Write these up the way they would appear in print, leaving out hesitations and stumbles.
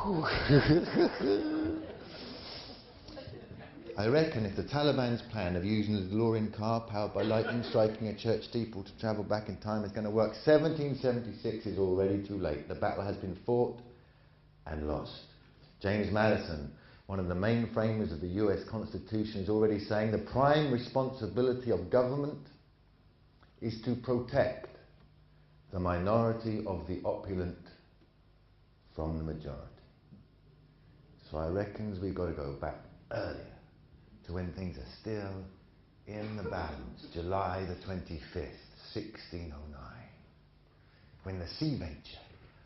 I reckon if the Taliban's plan of using a DeLorean car powered by lightning striking a church steeple to travel back in time is going to work, 1776 is already too late. The battle has been fought and lost. James Madison, one of the main framers of the US Constitution, is already saying the prime responsibility of government is to protect the minority of the opulent from the majority. So I reckon we've got to go back earlier to when things are still in the balance. July the 25th, 1609, when the Sea Venture,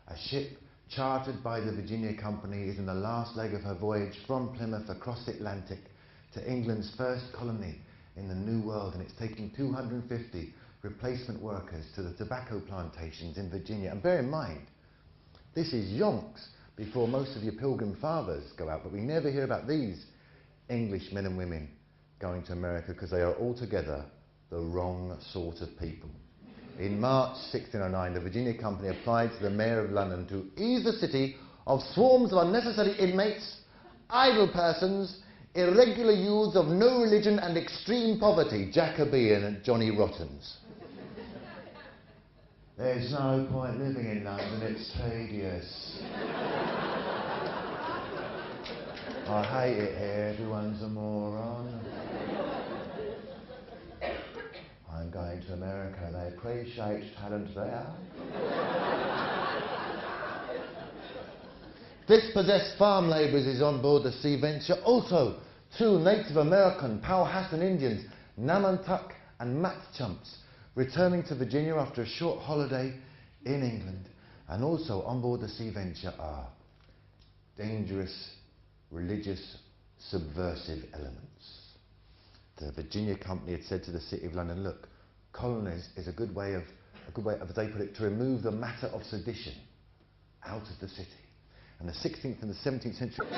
a ship chartered by the Virginia Company, is in the last leg of her voyage from Plymouth across the Atlantic to England's first colony in the New World, and it's taking 250 replacement workers to the tobacco plantations in Virginia. And bear in mind, this is yonks before most of your Pilgrim Fathers go out, but we never hear about these English men and women going to America because they are altogether the wrong sort of people. In March 1609, the Virginia Company applied to the Mayor of London to ease the city of swarms of unnecessary inmates, idle persons, irregular youths of no religion and extreme poverty, Jacobean and Johnny Rottens. There's no point living in London, it's tedious. I hate it here, everyone's a moron. I'm going to America, they appreciate talent there. Dispossessed farm labourers is on board the Sea Venture. Also, 2 Native American Powhatan Indians, Namantuck and Matchumps, returning to Virginia after a short holiday in England. And also on board the Sea Venture are dangerous, religious, subversive elements. The Virginia Company had said to the City of London, look, colonies is a good way of, as they put it, to remove the matter of sedition out of the city. And the 16th and the 17th century...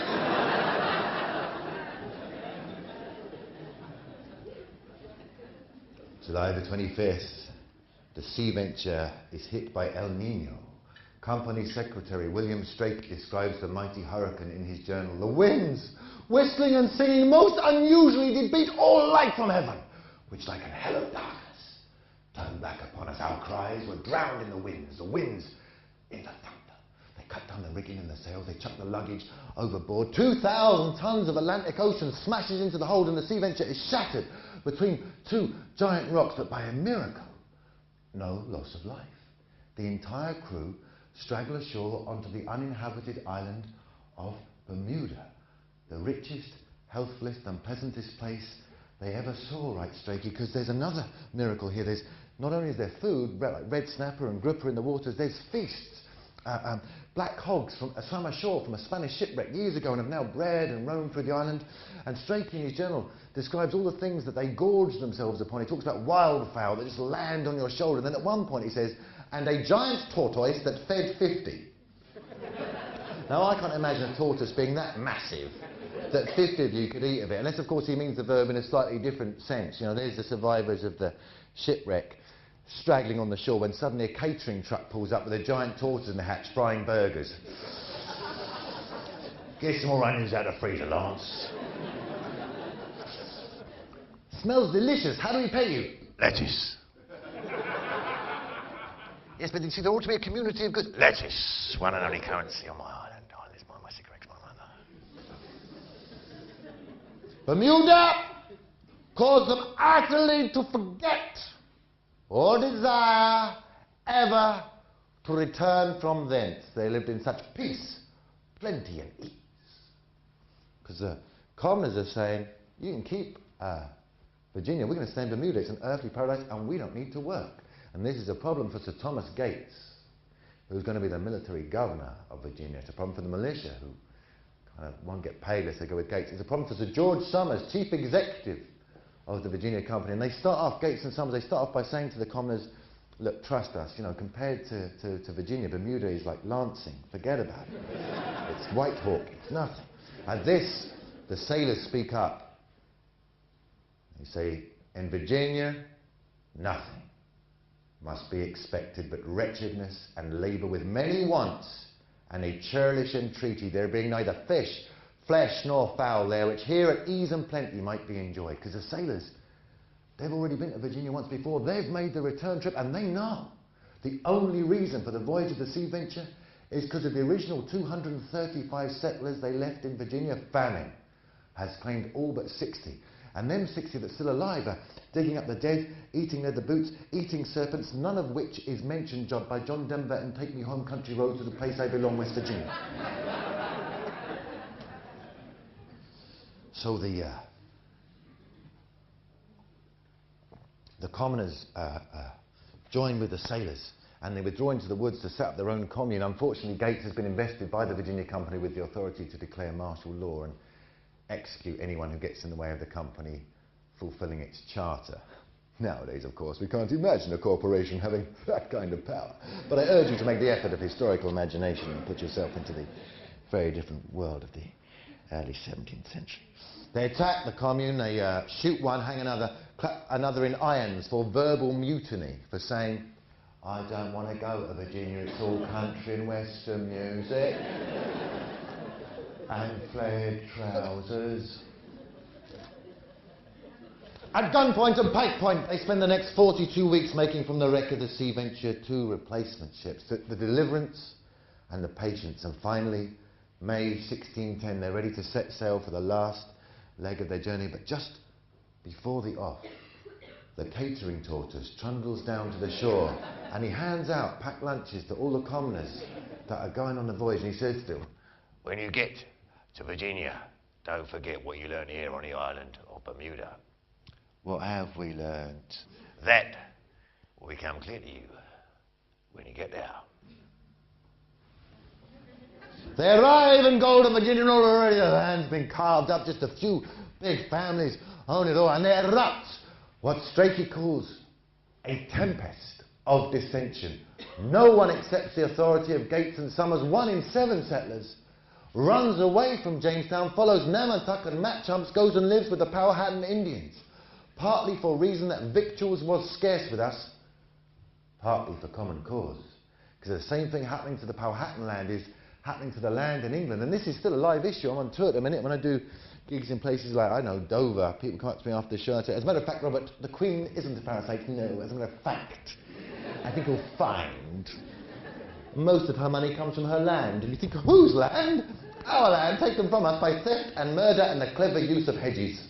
July the 25th, the Sea Venture is hit by El Nino. Company Secretary William Strake describes the mighty hurricane in his journal. The winds, whistling and singing most unusually, did beat all light from heaven, which like an hell of darkness turned back upon us. Our cries were drowned in the winds in the thunder. They cut down the rigging and the sails, they chucked the luggage overboard. 2,000 tons of Atlantic Ocean smashes into the hold, and the Sea Venture is shattered between 2 giant rocks, but by a miracle, no loss of life. The entire crew straggle ashore onto the uninhabited island of Bermuda, the richest, healthiest and pleasantest place they ever saw, right, Strakey? Because there's another miracle here. There's not only is there food, like red snapper and grouper in the waters, there's feasts. Black hogs swam ashore from a Spanish shipwreck years ago and have now bred and roamed through the island. And Strachey in his journal describes all the things that they gorge themselves upon. He talks about wildfowl that just land on your shoulder. And then at one point he says, and a giant tortoise that fed 50. Now I can't imagine a tortoise being that massive that 50 of you could eat of it. Unless of course he means the verb in a slightly different sense. You know, there's the survivors of the shipwreck straggling on the shore when suddenly a catering truck pulls up with a giant tortoise in the hatch frying burgers. Get some more onions out of the freezer, Lance. Smells delicious. How do we pay you? Lettuce. Yes, but you see, there ought to be a community of good... Lettuce. One and only currency on my island. Oh, there's my cigarettes, my mother. Bermuda caused them utterly to forget or desire ever to return from thence. They lived in such peace, plenty and ease. Because the commoners are saying, you can keep Virginia, we're going to stay in Bermuda, it's an earthly paradise and we don't need to work. And this is a problem for Sir Thomas Gates, who's going to be the military governor of Virginia. It's a problem for the militia, who kind of won't get paid unless they go with Gates. It's a problem for Sir George Somers, chief executive of the Virginia Company. And they start off, Gates and Somers, they start off by saying to the commoners, look, trust us, you know, compared to Virginia, Bermuda is like Lancing, forget about it. It's White Hawk, it's nothing. At this, the sailors speak up. They say, in Virginia, nothing must be expected but wretchedness and labour with many wants and a churlish entreaty, there being neither fish, flesh nor fowl there, which here at ease and plenty might be enjoyed. Because the sailors, they've already been to Virginia once before, they've made the return trip, and they know the only reason for the voyage of the Sea Venture is because of the original 235 settlers they left in Virginia. Famine has claimed all but 60. And them 60 that's still alive are digging up the dead, eating leather boots, eating serpents, none of which is mentioned by John Denver and Take Me Home Country Road to the Place I Belong, West Virginia. So the commoners joined with the sailors, and they withdraw into the woods to set up their own commune. Unfortunately, Gates has been invested by the Virginia Company with the authority to declare martial law and execute anyone who gets in the way of the company fulfilling its charter. Nowadays, of course, we can't imagine a corporation having that kind of power. But I urge you to make the effort of historical imagination and put yourself into the very different world of the early 17th century. They attack the commune, they shoot one, hang another, clap another in irons for verbal mutiny, for saying, I don't want to go to Virginia, it's all country and western music. And flared trousers. At gunpoint and pike point, they spend the next 42 weeks making from the wreck of the Sea Venture 2 replacement ships, the Deliverance and the Patience. And finally, May 1610, they're ready to set sail for the last leg of their journey. But just before the off, the catering tortoise trundles down to the shore and he hands out packed lunches to all the commoners that are going on the voyage. And he says to them, when you get to Virginia, don't forget what you learned here on the island of Bermuda. What have we learnt? That will become clear to you when you get there. They arrive in Golden Virginia, and already the land's been carved up, just a few big families own it all, and there erupts what Strachey calls a tempest of dissension. No one accepts the authority of Gates and Summers. 1 in 7 settlers runs away from Jamestown, follows Namantuck and Matchumps, goes and lives with the Powhatan Indians, partly for reason that victuals was scarce with us, partly for common cause. Because the same thing happening to the Powhatan land is happening to the land in England, and this is still a live issue. I'm on tour at the minute. When I do gigs in places like, I know, Dover, people come up to me after the show and say, as a matter of fact, Robert, the Queen isn't a parasite. No, as a matter of fact, I think you'll find most of her money comes from her land. And you think, whose land? Our land, taken from us by theft and murder and the clever use of hedges.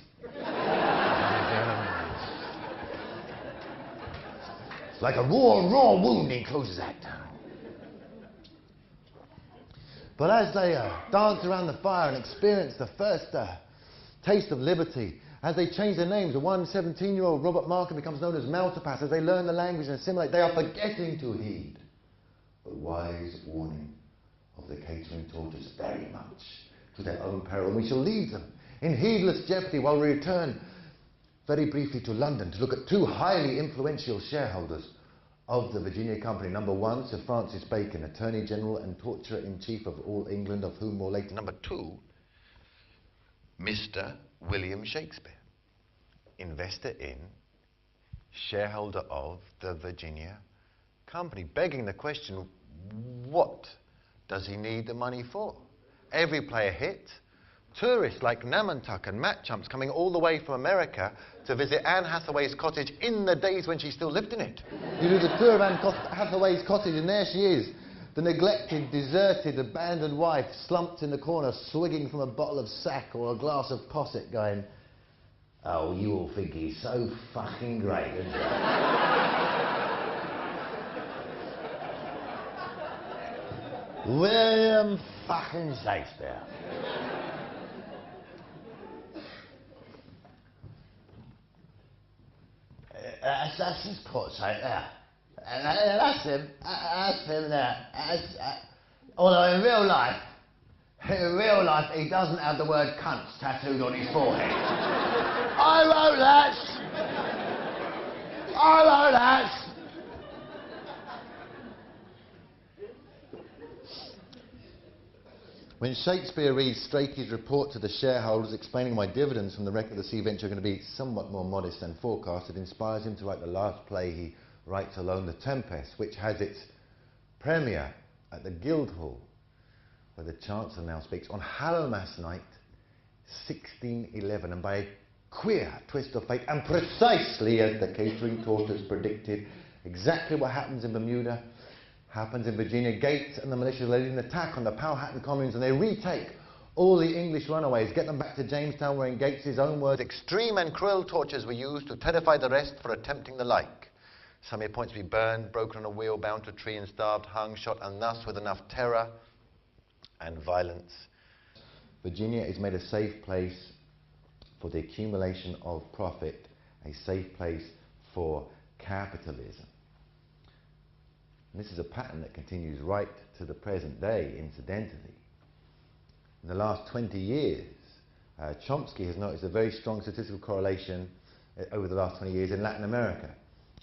It's like a raw wound encloses that town. But as they dance around the fire and experience the first taste of liberty, as they change their names, the 17-year-old Robert Markham becomes known as Maltapas. As they learn the language and assimilate, they are forgetting to heed the wise warning of the catering tortoise very much to their own peril. And we shall leave them in heedless jeopardy while we return very briefly to London to look at 2 highly influential shareholders of the Virginia Company. Number 1, Sir Francis Bacon, Attorney General and Torturer-in-Chief of all England, of whom more later. Number 2, Mr. William Shakespeare, investor in, shareholder of the Virginia Company, begging the question, what does he need the money for? Every play a hit. Tourists like Namantuck and Matchumps coming all the way from America to visit Anne Hathaway's cottage in the days when she still lived in it. You do the tour of Anne Hathaway's cottage and there she is, the neglected, deserted, abandoned wife, slumped in the corner, swigging from a bottle of sack or a glass of posset, going, oh, you all think he's so fucking great, isn't he? William fucking Shakespeare. That's his portrait there. That's him. That's him there. Although in real life, he doesn't have the word cunts tattooed on his forehead. I wrote that. When Shakespeare reads Strachey's report to the shareholders explaining why dividends from the wreck of the Sea Venture are going to be somewhat more modest than forecast, it inspires him to write the last play he writes alone, The Tempest, which has its premiere at the Guildhall where the Chancellor now speaks on Hallowmas night, 1611, and by a queer twist of fate, and precisely as the catering tortoise predicted, exactly what happens in Bermuda happens in Virginia. Gates and the militia led an attack on the Powhatan communes, and they retake all the English runaways, get them back to Jamestown, where in Gates's own words, extreme and cruel tortures were used to terrify the rest for attempting the like. Some made points to be burned, broken on a wheel, bound to a tree and starved, hung, shot, and thus with enough terror and violence. Virginia is made a safe place for the accumulation of profit, a safe place for capitalism. And this is a pattern that continues right to the present day, incidentally. In the last 20 years, Chomsky has noticed a very strong statistical correlation over the last 20 years in Latin America.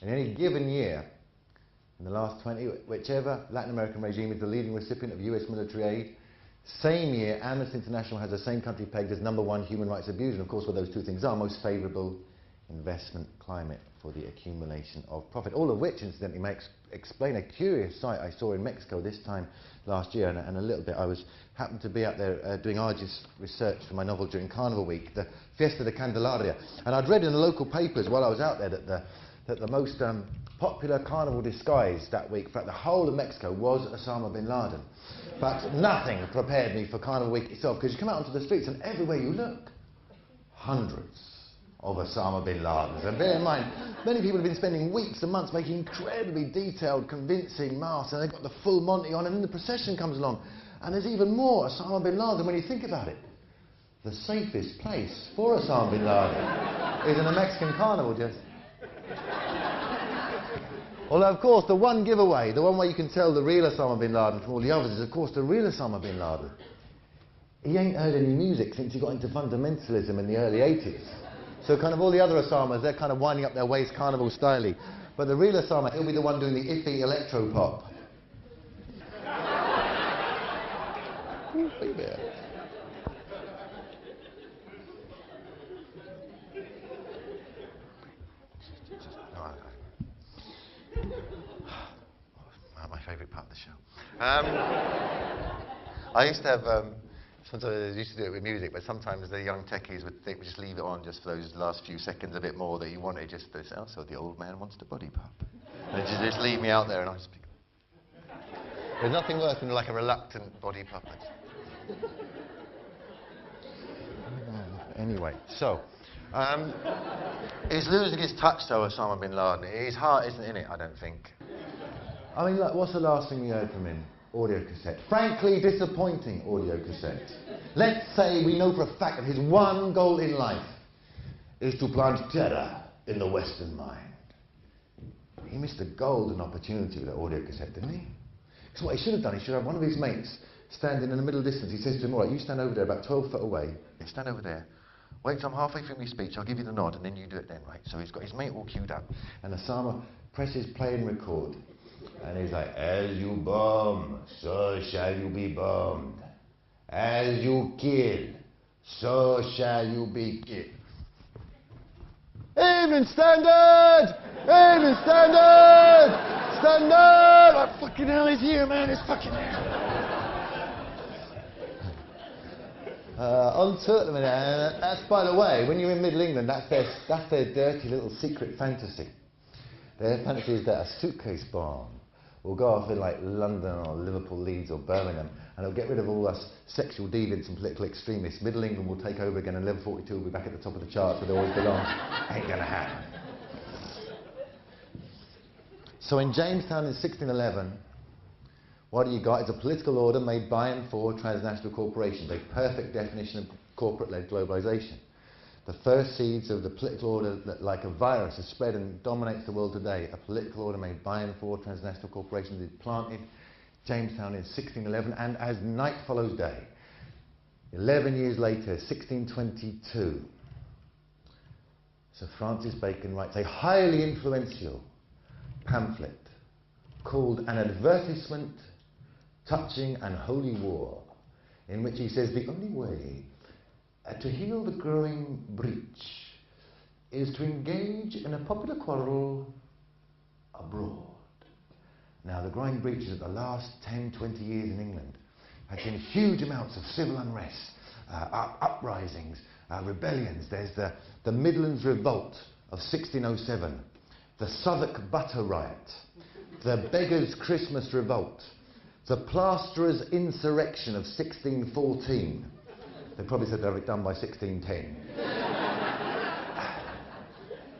In any given year, in the last 20, whichever Latin American regime is the leading recipient of US military aid, same year, Amnesty International has the same country pegged as #1 human rights abuser. And of course, what those two things are: most favourable investment climate for the accumulation of profit. All of which, incidentally, may explain a curious sight I saw in Mexico this time last year, and a little bit. I happened to be out there doing arduous research for my novel during Carnival Week, the Fiesta de Candelaria. And I'd read in the local papers while I was out there that the most popular carnival disguise that week throughout the whole of Mexico was Osama bin Laden. But nothing prepared me for Carnival Week itself, because you come out onto the streets and everywhere you look, hundreds of Osama bin Ladens. And bear in mind, many people have been spending weeks and months making incredibly detailed, convincing masks, and they've got the full Monty on, and then the procession comes along, and there's even more Osama bin Laden when you think about it. The safest place for Osama bin Laden is in a Mexican carnival, just. Although, of course, the one giveaway, the one way you can tell the real Osama bin Laden from all the others is, of course, the real Osama bin Laden. He ain't heard any music since he got into fundamentalism in the early 80s. So kind of all the other Osamas, they're kind of winding up their waist carnival styly. But the real Osama, he'll be the one doing the iffy electro-pop. Ooh, baby. My favourite part of the show. I used to have, sometimes I used to do it with music, but sometimes the young techies would just leave it on just for those last few seconds a bit more that you wanted, just to say, oh, so the old man wants the body pop. And just leave me out there and I just... There's nothing worse than like a reluctant body puppet. Anyway, so, he's losing his touch though, Osama bin Laden. His heart isn't in it, I don't think. I mean, look, what's the last thing we heard from him? Audio cassette. Frankly disappointing audio cassette. Let's say we know for a fact that his one goal in life is to plant terror in the Western mind. He missed a golden opportunity with that audio cassette, didn't he? So what he should have done, he should have one of his mates standing in the middle distance. He says to him, all right, you stand over there about 12 foot away. Yeah, stand over there. Wait till I'm halfway through my speech, I'll give you the nod, and then you do it then, right? So he's got his mate all queued up. And Osama presses play and record. And he's like, as you bomb, so shall you be bombed. As you kill, so shall you be killed. Evening Standard! Evening Standard! Standard! Oh, fucking hell, he's here, man, he's fucking here. On to it a minute, and that's, by the way, when you're in Middle England, that's their dirty little secret fantasy. Their fantasy is that a suitcase bomb will go off in like London or Liverpool, Leeds or Birmingham, and it'll get rid of all us sexual deviants and political extremists. Middle England will take over again, and Level 42 will be back at the top of the charts where they always belong. Ain't gonna happen. So in Jamestown in 1611, what you got is a political order made by and for transnational corporations, a perfect definition of corporate-led globalization. The first seeds of the political order that, like a virus, has spread and dominates the world today. A political order made by and for transnational corporations is planted Jamestown in 1611, and as night follows day, 11 years later, 1622, Sir Francis Bacon writes a highly influential pamphlet called An Advertisement Touching an Holy War, in which he says the only way to heal the growing breach is to engage in a popular quarrel abroad. Now, the growing breach is that the last 10, 20 years in England had seen huge amounts of civil unrest, uprisings, rebellions. There's the Midlands Revolt of 1607, the Southwark Butter Riot, the Beggars' Christmas Revolt, the Plasterers' Insurrection of 1614. They probably said they were done by 1610.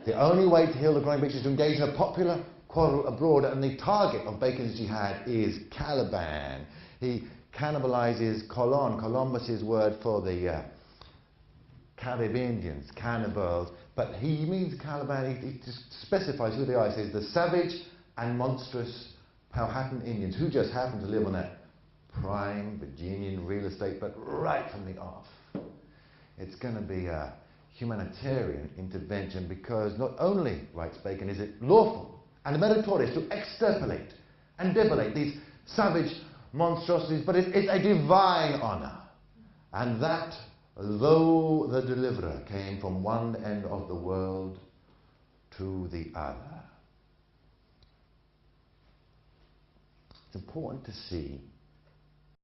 The only way to heal the growing breach is to engage in a popular quarrel abroad, and the target of Bacon's jihad is Caliban. He cannibalizes Colon. Colon was his word for the Carib Indians, cannibals, but he means Caliban. He just specifies who they are. He says the savage and monstrous Powhatan Indians, who just happen to live on that prime Virginian real estate, but right from the off. It's going to be a humanitarian intervention because not only, writes Bacon, is it lawful and meritorious to extirpate and depilate these savage monstrosities, but it's a divine honor. And that, though the deliverer came from one end of the world to the other. It's important to see